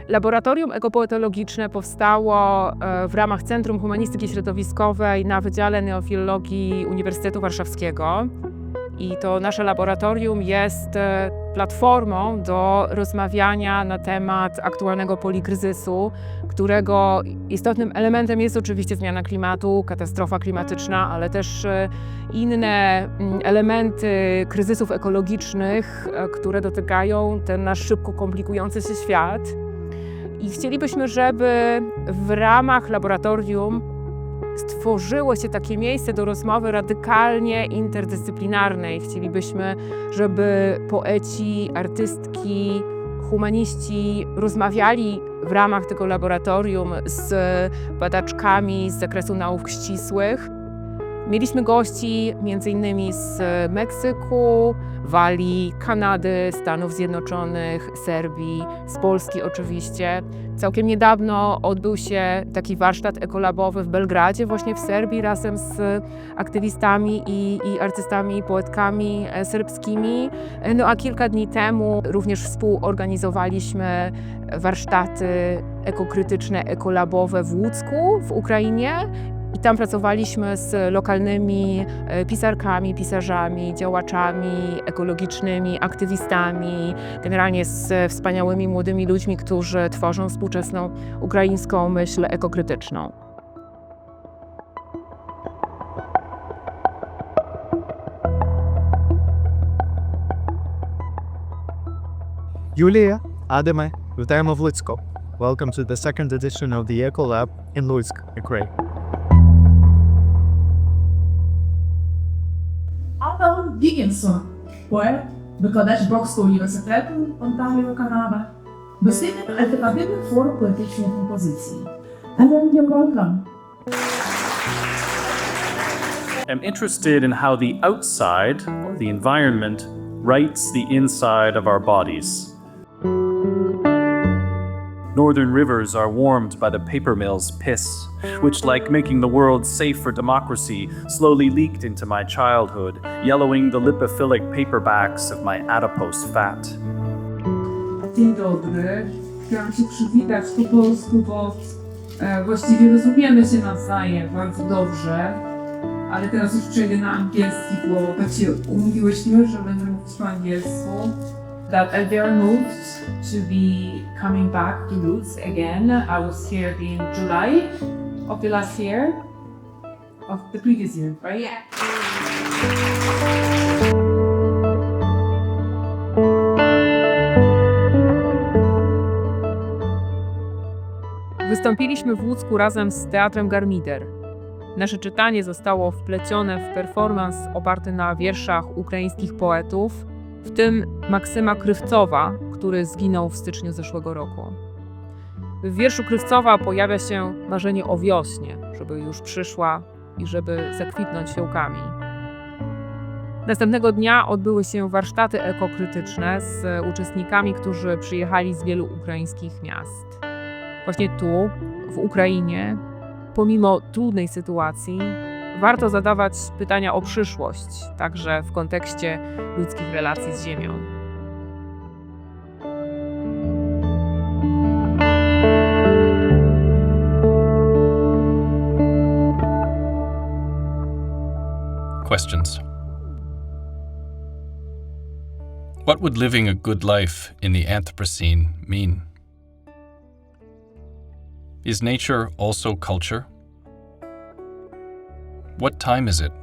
Laboratorium ekopoetologiczne powstało w ramach Centrum Humanistyki Środowiskowej na Wydziale Neofilologii Uniwersytetu Warszawskiego. I to nasze laboratorium jest platformą do rozmawiania na temat aktualnego polikryzysu, którego istotnym elementem jest oczywiście zmiana klimatu, katastrofa klimatyczna, ale też inne elementy kryzysów ekologicznych, które dotykają ten nasz szybko komplikujący się świat. I chcielibyśmy, żeby w ramach laboratorium stworzyło się takie miejsce do rozmowy radykalnie interdyscyplinarnej. Chcielibyśmy, żeby poeci, artystki, humaniści rozmawiali w ramach tego laboratorium z badaczkami z zakresu nauk ścisłych. Mieliśmy gości m.in. z Meksyku, Walii, Kanady, Stanów Zjednoczonych, Serbii, z Polski oczywiście. Całkiem niedawno odbył się taki warsztat ekolabowy w Belgradzie, właśnie w Serbii, razem z aktywistami i artystami, poetkami serbskimi. No a kilka dni temu również współorganizowaliśmy warsztaty ekokrytyczne, ekolabowe w Łódzku, w Ukrainie. I tam pracowaliśmy z lokalnymi pisarkami, pisarzami, działaczami ekologicznymi, aktywistami, generalnie z wspaniałymi młodymi ludźmi, którzy tworzą współczesną ukraińską myśl ekokrytyczną. Юлія, Адаме, вітаємо в Луцьку. Welcome to the second edition of the EcoLab in Lutsk, Ukraine. Адам Дікінсон, поет, викладач Брокського університету Онтаріо, Канада, дослідник альтернативних форм поетичної композиції. Adam, you're welcome. I'm interested in how the outside, the environment, writes the inside of our bodies. Northern rivers are warmed by the paper mill's piss, which, like making the world safe for democracy, slowly leaked into my childhood, yellowing the lipophilic paperbacks of my adipose fat. Dzień dobry. Chciałam się przywitać po polsku, bo właściwie rozumiemy się nawzajem bardzo dobrze, ale teraz już przejdę na angielski, bo tak się umówiłyśmy, że będę mówić po angielsku. That I very moved to be coming back to Lutz again. I was here in July of the last year, of the previous year, right? Yeah. Wystąpiliśmy w Łódzku razem z Teatrem Garmider. Nasze czytanie zostało wplecione w performans oparty na wierszach ukraińskich poetów, w tym Maksyma Krywcowa, który zginął w styczniu zeszłego roku. W wierszu Krywcowa pojawia się marzenie o wiośnie, żeby już przyszła i żeby zakwitnąć fiołkami. Następnego dnia odbyły się warsztaty ekokrytyczne z uczestnikami, którzy przyjechali z wielu ukraińskich miast. Właśnie tu, w Ukrainie, pomimo trudnej sytuacji, warto zadawać pytania o przyszłość, także w kontekście ludzkich relacji z Ziemią. Questions. What would living a good life in the Anthropocene mean? Is nature also culture? What time is it?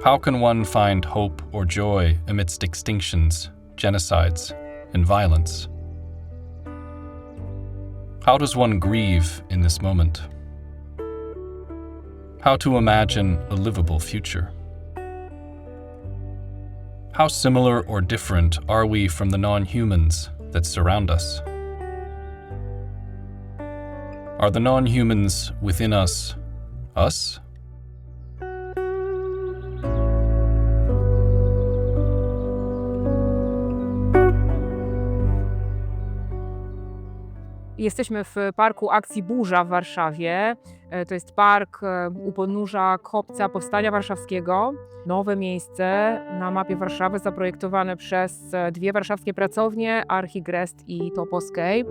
How can one find hope or joy amidst extinctions, genocides, and violence? How does one grieve in this moment? How to imagine a livable future? How similar or different are we from the non-humans that surround us? Are the non-humans within us Us? Jesteśmy w parku akcji Burza w Warszawie. To jest park u podnóża kopca Powstania Warszawskiego. Nowe miejsce na mapie Warszawy zaprojektowane przez dwie warszawskie pracownie, Archigrest i Toposcape.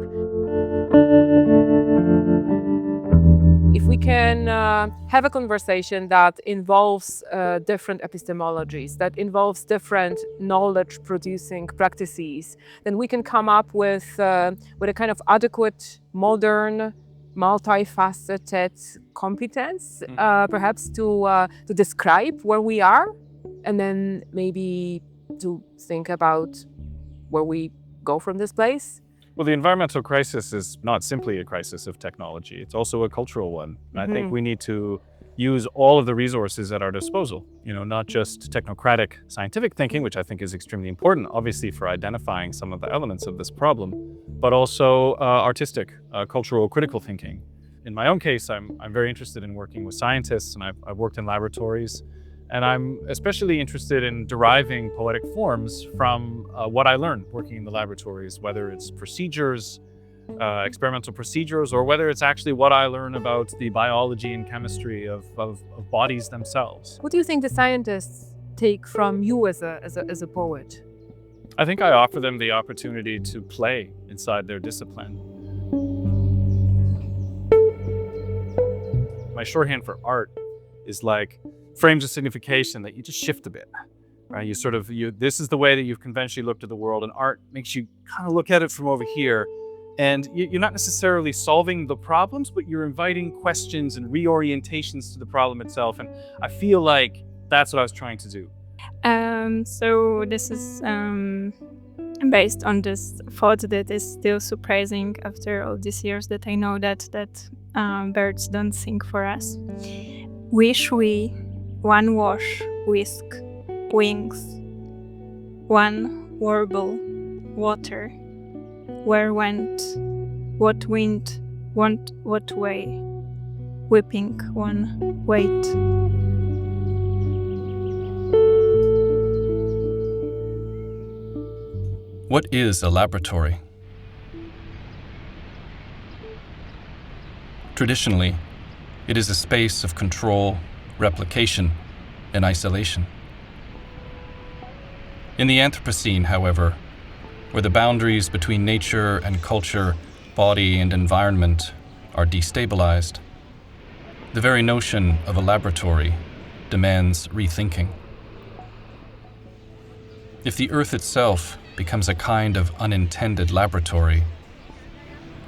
If we can have a conversation that involves different epistemologies, that involves different knowledge producing practices, then we can come up with a kind of adequate, modern, multifaceted competence, perhaps to describe where we are, and then maybe to think about where we go from this place. Well, the environmental crisis is not simply a crisis of technology, it's also a cultural one. I think we need to use all of the resources at our disposal, not just technocratic scientific thinking, which I think is extremely important, obviously, for identifying some of the elements of this problem, but also artistic, cultural, critical thinking. In my own case, I'm very interested in working with scientists, and I've worked in laboratories. And I'm especially interested in deriving poetic forms from what I learned working in the laboratories, whether it's procedures, experimental procedures, or whether it's actually what I learn about the biology and chemistry of bodies themselves. What do you think the scientists take from you as a poet? I think I offer them the opportunity to play inside their discipline. My shorthand for art is like frames of signification that you just shift a bit, right? This is the way that you've conventionally looked at the world, and art makes you kind of look at it from over here. And you're not necessarily solving the problems, but you're inviting questions and reorientations to the problem itself. And I feel like that's what I was trying to do. So this is based on this thought that is still surprising after all these years that I know that birds don't sing for us. Wish we one wash, whisk, wings, one warble, water, where went, what wind, what way, whipping one wait. What is a laboratory? Traditionally, it is a space of control, replication, and isolation. In the Anthropocene, however, where the boundaries between nature and culture, body and environment are destabilized, the very notion of a laboratory demands rethinking. If the Earth itself becomes a kind of unintended laboratory,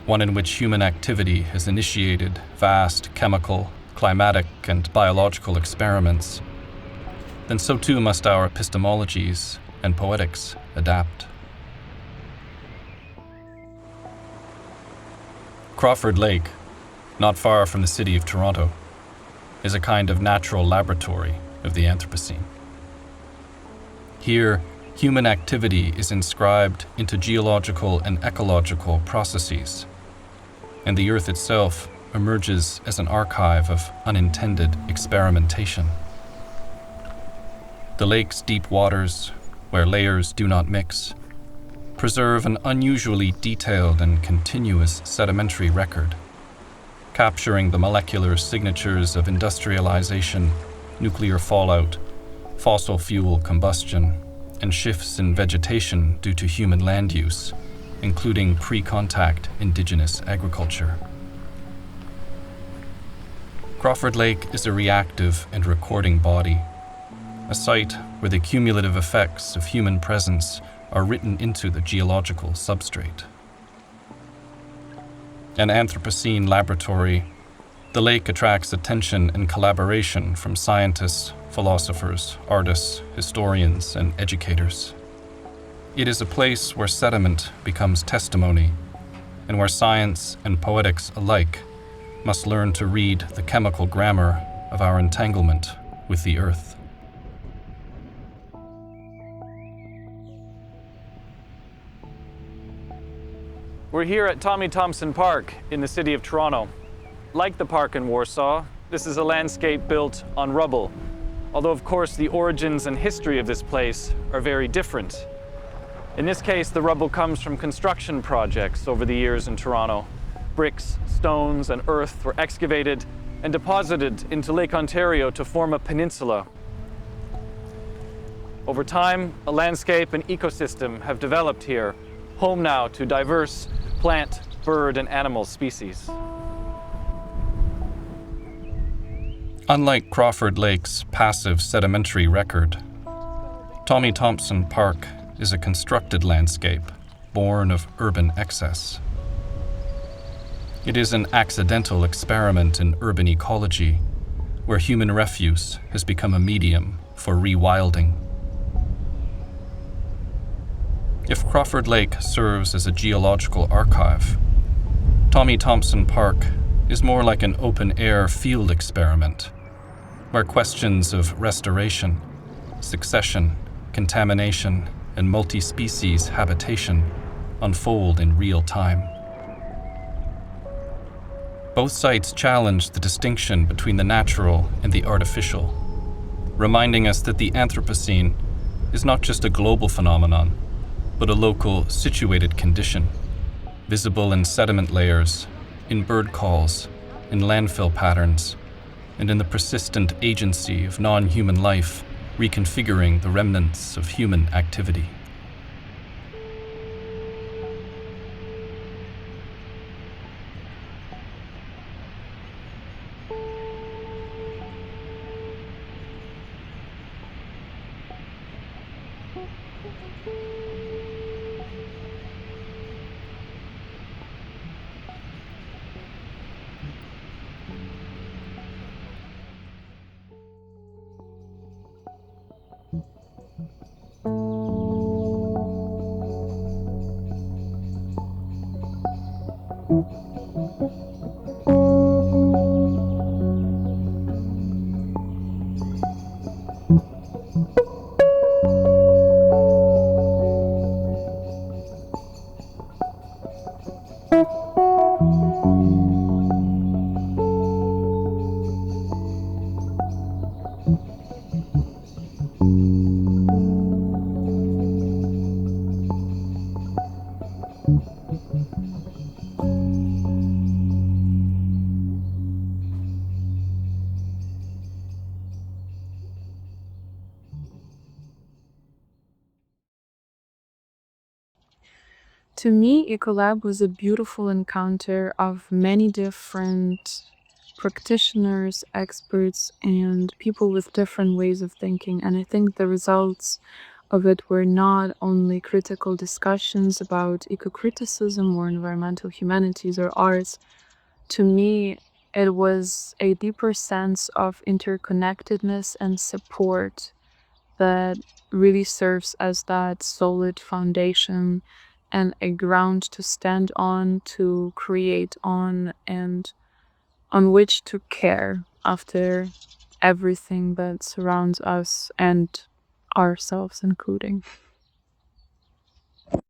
one in which human activity has initiated vast chemical, climatic, and biological experiments, then so too must our epistemologies and poetics adapt. Crawford Lake, not far from the city of Toronto, is a kind of natural laboratory of the Anthropocene. Here, human activity is inscribed into geological and ecological processes, and the Earth itself emerges as an archive of unintended experimentation. The lake's deep waters, where layers do not mix, preserve an unusually detailed and continuous sedimentary record, capturing the molecular signatures of industrialization, nuclear fallout, fossil fuel combustion, and shifts in vegetation due to human land use, including pre-contact indigenous agriculture. Crawford Lake is a reactive and recording body, a site where the cumulative effects of human presence are written into the geological substrate. An Anthropocene laboratory, the lake attracts attention and collaboration from scientists, philosophers, artists, historians, and educators. It is a place where sediment becomes testimony, and where science and poetics alike must learn to read the chemical grammar of our entanglement with the earth. We're here at Tommy Thompson Park in the city of Toronto. Like the park in Warsaw, This is a landscape built on rubble, although of course the origins and history of this place are very different. In this case, the rubble comes from construction projects over the years in Toronto. Bricks, stones, and earth were excavated and deposited into Lake Ontario to form a peninsula. Over time, a landscape and ecosystem have developed here, home now to diverse plant, bird, and animal species. Unlike Crawford Lake's passive sedimentary record, Tommy Thompson Park is a constructed landscape born of urban excess. It is an accidental experiment in urban ecology where human refuse has become a medium for rewilding. If Crawford Lake serves as a geological archive, Tommy Thompson Park is more like an open-air field experiment where questions of restoration, succession, contamination, and multi-species habitation unfold in real time. Both sites challenge the distinction between the natural and the artificial, reminding us that the Anthropocene is not just a global phenomenon, but a local, situated condition, visible in sediment layers, in bird calls, in landfill patterns, and in the persistent agency of non-human life reconfiguring the remnants of human activity. To me, EcoLab was a beautiful encounter of many different practitioners, experts, and people with different ways of thinking. And I think the results of it were not only critical discussions about eco-criticism or environmental humanities or arts. To me, it was a deeper sense of interconnectedness and support that really serves as that solid foundation and a ground to stand on, to create on, and on which to care after everything that surrounds us and ourselves including.